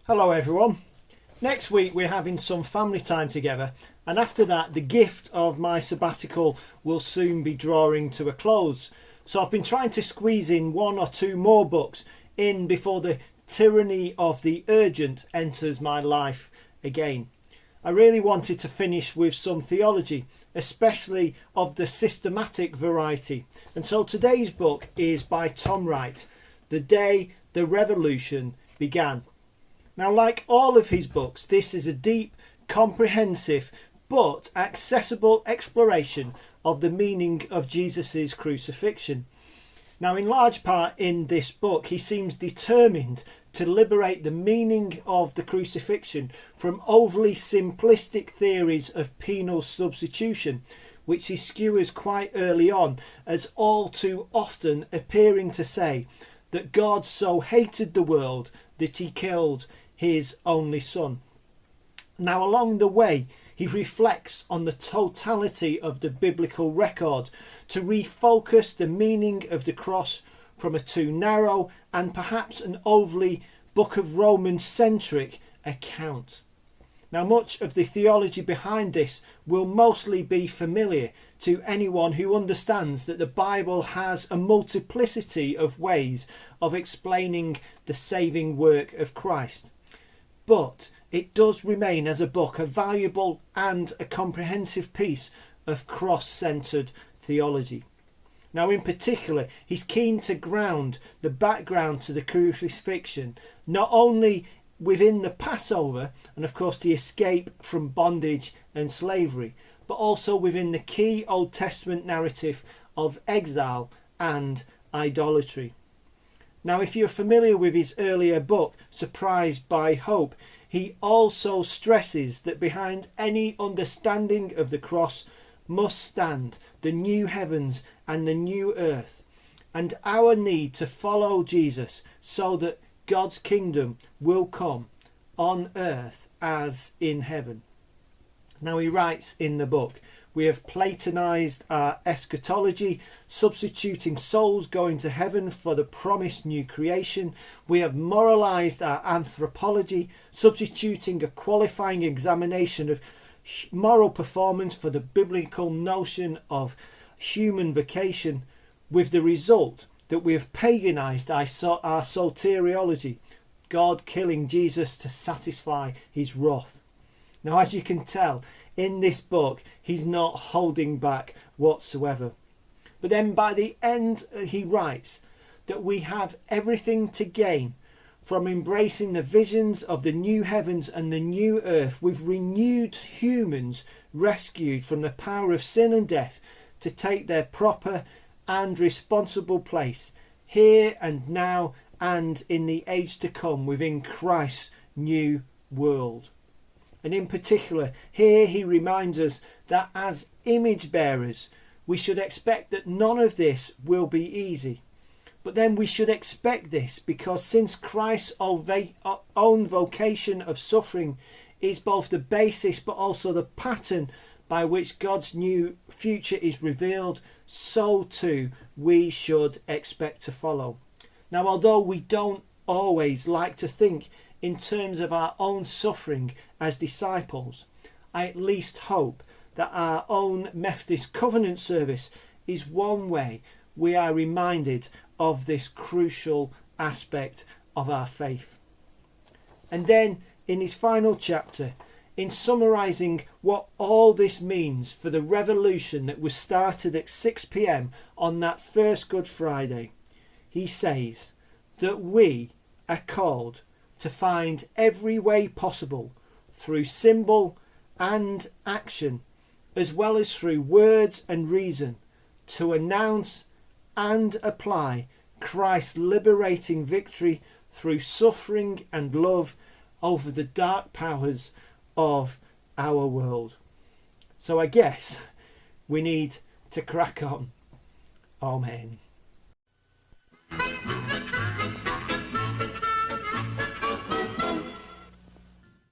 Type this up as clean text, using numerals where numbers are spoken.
Hello everyone. Next week we're having some family time together, and after that the gift of my sabbatical will soon be drawing to a close. So I've been trying to squeeze in one or two more books in before the tyranny of the urgent enters my life again. I really wanted to finish with some theology, especially of the systematic variety, and so today's book is by Tom Wright, The Day the Revolution Began. Now, like all of his books, this is a deep, comprehensive but accessible exploration of the meaning of Jesus' crucifixion. Now, in large part in this book, he seems determined to liberate the meaning of the crucifixion from overly simplistic theories of penal substitution, which he skewers quite early on as all too often appearing to say that God so hated the world that he killed his only son. Now, along the way, he reflects on the totality of the biblical record to refocus the meaning of the cross from a too narrow and perhaps an overly Book of Romans centric account. Now, much of the theology behind this will mostly be familiar to anyone who understands that the Bible has a multiplicity of ways of explaining the saving work of Christ. But it does remain as a book a valuable and a comprehensive piece of cross-centred theology. Now, in particular, he's keen to ground the background to the crucifixion, not only within the Passover and of course the escape from bondage and slavery, but also within the key Old Testament narrative of exile and idolatry. Now, if you're familiar with his earlier book, Surprised by Hope, he also stresses that behind any understanding of the cross must stand the new heavens and the new earth, and our need to follow Jesus so that God's kingdom will come on earth as in heaven. Now, he writes in the book, we have Platonized our eschatology, substituting souls going to heaven for the promised new creation. We have moralized our anthropology, substituting a qualifying examination of moral performance for the biblical notion of human vocation, with the result that we have paganized our soteriology, God killing Jesus to satisfy his wrath. Now, as you can tell, in this book, he's not holding back whatsoever. But then by the end, he writes that we have everything to gain from embracing the visions of the new heavens and the new earth, with renewed humans rescued from the power of sin and death to take their proper and responsible place here and now and in the age to come within Christ's new world. And in particular, here he reminds us that as image bearers, we should expect that none of this will be easy. But then we should expect this because since Christ's own vocation of suffering is both the basis but also the pattern by which God's new future is revealed, so too we should expect to follow. Now, although we don't always like to think in terms of our own suffering as disciples, I at least hope that our own Methodist Covenant service is one way we are reminded of this crucial aspect of our faith. And then in his final chapter, in summarising what all this means for the revolution that was started at 6 p.m. on that first Good Friday, he says that we are called to find every way possible through symbol and action, as well as through words and reason, to announce and apply Christ's liberating victory through suffering and love over the dark powers of our world. So I guess we need to crack on. Amen.